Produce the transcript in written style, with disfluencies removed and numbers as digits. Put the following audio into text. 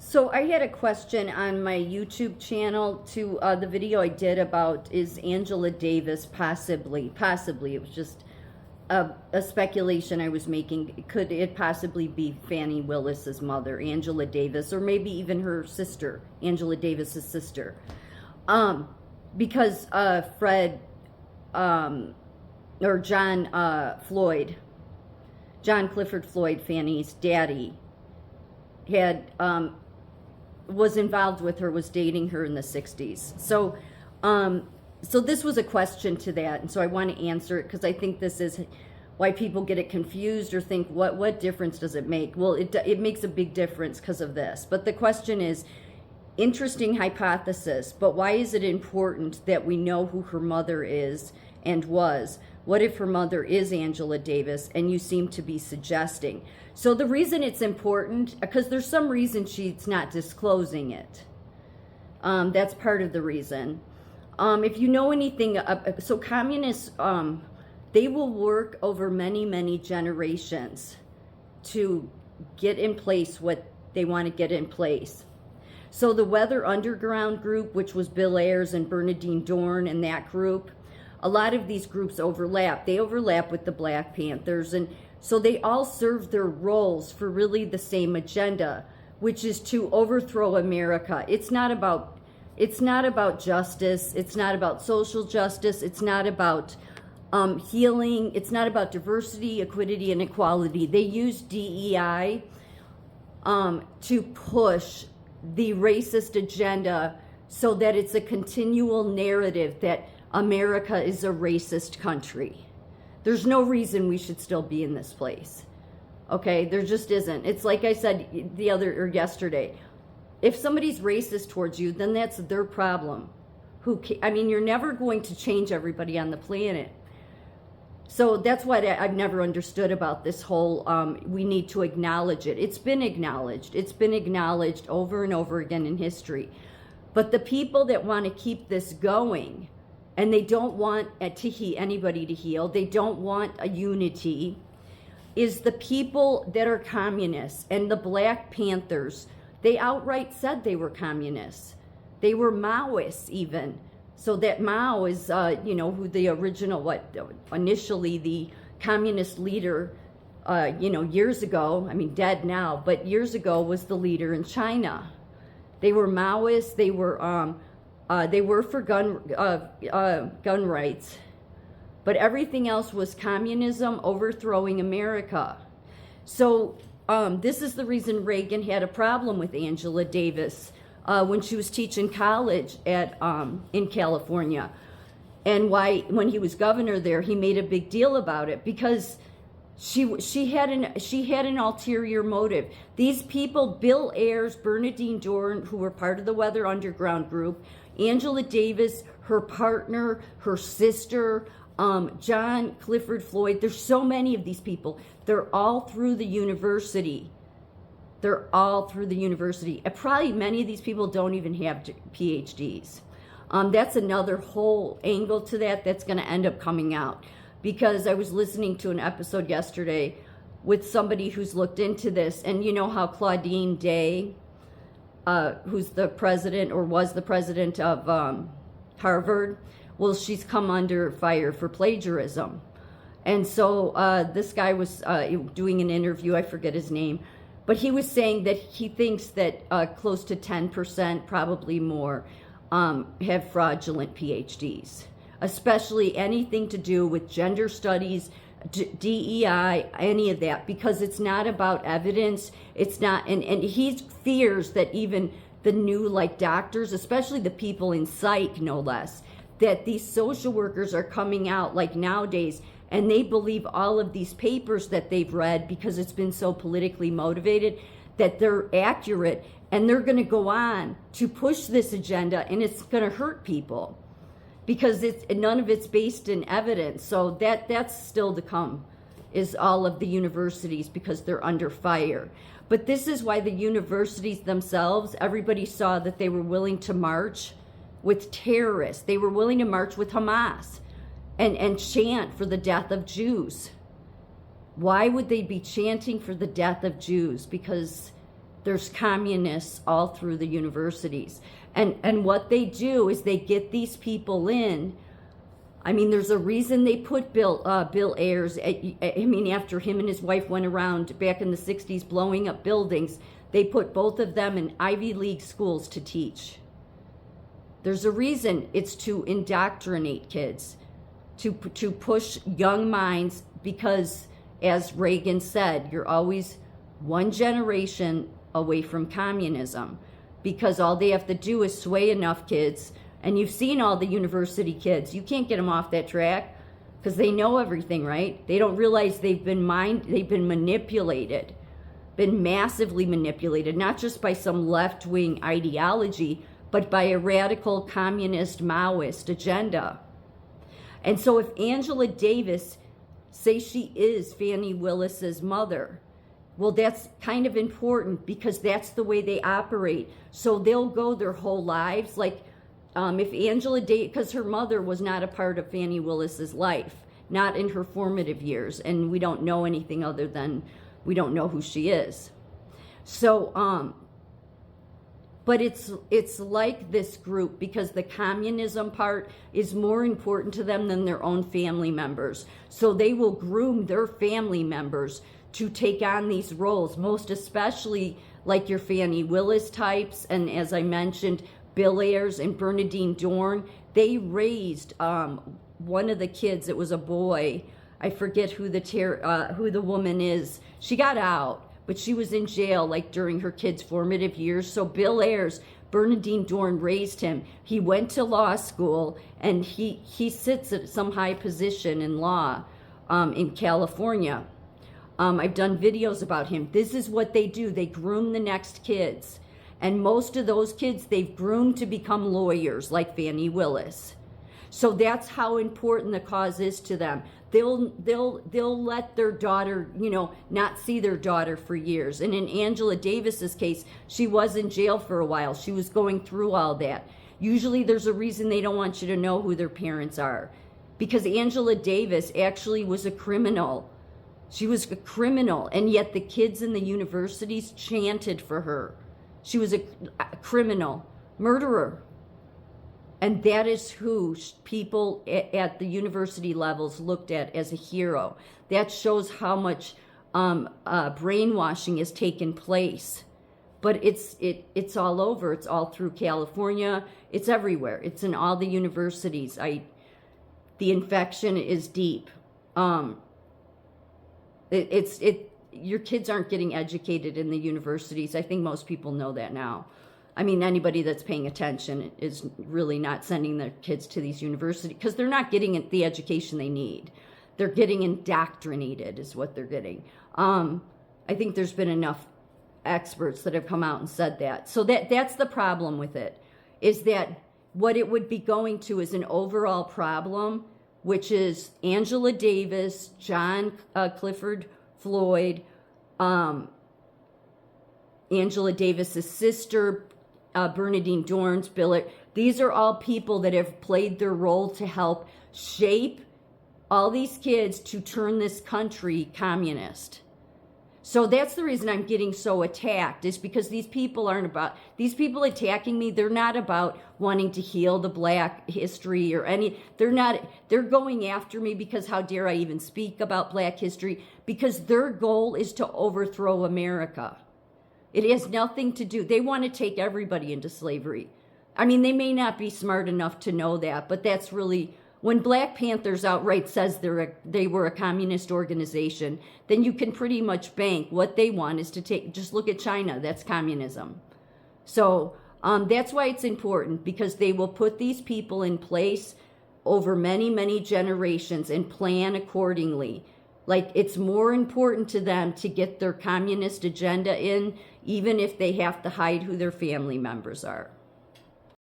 So I had a question on my YouTube channel to the video I did about is Angela Davis possibly, it was just a speculation I was making. Could it possibly be Fannie Willis's mother, Angela Davis, or maybe even her sister, Angela Davis's sister? Because Fred or John Clifford Floyd, Fannie's daddy, had was involved with her, was dating her in the 60s. So this was a question to that, and so I want to answer it because I think this is why people get it confused or think, what difference does it make? Well, it makes a big difference because of this. But the question is, interesting hypothesis, but why is it important that we know who her mother is and was? What if her mother is Angela Davis, and you seem to be suggesting? So the reason it's important, because there's some reason she's not disclosing it. That's part of the reason. If you know anything, so communists, they will work over many, many generations to get in place what they want to get in place. So the Weather Underground group, which was Bill Ayers and Bernadine Dorn and that group, a lot of these groups overlap. They overlap with the Black Panthers, and so they all serve their roles for really the same agenda, which is to overthrow America. It's not about justice. It's not about social justice. It's not about healing. It's not about diversity, equity, and equality. They use DEI to push the racist agenda so that it's a continual narrative that America is a racist country. There's no reason we should still be in this place. Okay, there just isn't. It's like I said yesterday. If somebody's racist towards you, then that's their problem. You're never going to change everybody on the planet. So that's what I've never understood about this whole, we need to acknowledge it. It's been acknowledged. It's been acknowledged over and over again in history. But the people that want to keep this going, and they don't want anybody to heal, they don't want a unity, is the people that are communists. And the Black Panthers, they outright said they were communists. They were Maoists even. So that Mao is, who the original, initially the communist leader, years ago, dead now, but years ago was the leader in China. They were Maoists. They were for gun rights, but everything else was communism, overthrowing America. So this is the reason Reagan had a problem with Angela Davis when she was teaching college in California, and why when he was governor there he made a big deal about it, because she had an ulterior motive. These people, Bill Ayers, Bernadine Dorn, who were part of the Weather Underground group, Angela Davis, her partner, her sister, John Clifford Floyd. There's so many of these people. They're all through the university. And probably many of these people don't even have PhDs. That's another whole angle to that's going to end up coming out. Because I was listening to an episode yesterday with somebody who's looked into this, and you know how Claudine Day, who's the president or was the president of Harvard, well, she's come under fire for plagiarism. And so this guy was doing an interview, I forget his name, but he was saying that he thinks that close to 10%, probably more, have fraudulent PhDs, especially anything to do with gender studies, DEI, any of that, because it's not about evidence. It's not, and he fears that even the new, doctors, especially the people in psych, no less, that these social workers are coming out nowadays, and they believe all of these papers that they've read because it's been so politically motivated, that they're accurate, and they're going to go on to push this agenda, and it's going to hurt people, because none of it's based in evidence. So that's still to come, is all of the universities, because they're under fire. But this is why the universities themselves, everybody saw that they were willing to march with terrorists. They were willing to march with Hamas and chant for the death of Jews. Why would they be chanting for the death of Jews? Because there's communists all through the universities. And what they do is they get these people in. I mean, there's a reason they put Bill Ayers, I mean, after him and his wife went around back in the 60s blowing up buildings, they put both of them in Ivy League schools to teach. There's a reason. It's to indoctrinate kids, to push young minds, because, as Reagan said, you're always one generation away from communism, because all they have to do is sway enough kids. And you've seen all the university kids. You can't get them off that track because they know everything, right? They don't realize they've been manipulated, been massively manipulated, not just by some left-wing ideology, but by a radical communist Maoist agenda. And so if Angela Davis, say she is Fannie Willis's mother, well, that's kind of important because that's the way they operate. So they'll go their whole lives. Like if Angela Davis, because her mother was not a part of Fannie Willis's life, not in her formative years. And we don't know anything other than we don't know who she is. So, but it's like this group because the communism part is more important to them than their own family members. So they will groom their family members to take on these roles, most especially like your Fannie Willis types. And as I mentioned, Bill Ayers and Bernadine Dorn, they raised one of the kids. It was a boy. I forget who the woman is. She got out, but she was in jail like during her kid's formative years. So Bill Ayers, Bernadine Dorn raised him. He went to law school, and he sits at some high position in law in California. I've done videos about him. This is what they do. They groom the next kids. And most of those kids, they've groomed to become lawyers like Fannie Willis. So that's how important the cause is to them. They'll let their daughter, not see their daughter for years. And in Angela Davis's case, she was in jail for a while. She was going through all that. Usually there's a reason they don't want you to know who their parents are. Because Angela Davis actually was a criminal. She was a criminal, and yet the kids in the universities chanted for her. She was a criminal, murderer. And that is who people at the university levels looked at as a hero. That shows how much brainwashing has taken place. But it's all over. It's all through California. It's everywhere. It's in all the universities. The infection is deep. Your kids aren't getting educated in the universities. I think most people know that now. I mean, anybody that's paying attention is really not sending their kids to these universities because they're not getting the education they need. They're getting indoctrinated is what they're getting. I think there's been enough experts that have come out and said that. So that's the problem with it, is that what it would be going to is an overall problem, which is Angela Davis, John Clifford Floyd, Angela Davis's sister, Bernadine Dorn's Bill. These are all people that have played their role to help shape all these kids to turn this country communist. So that's the reason I'm getting so attacked, is because these people attacking me, they're not about wanting to heal the black history or they're going after me because how dare I even speak about black history, because their goal is to overthrow America. It has nothing to do, they want to take everybody into slavery. I mean, they may not be smart enough to know that, but that's really, when Black Panthers outright says they were a communist organization, then you can pretty much bank what they want is to just look at China, that's communism. So that's why it's important, because they will put these people in place over many, many generations and plan accordingly. Like, it's more important to them to get their communist agenda in, even if they have to hide who their family members are.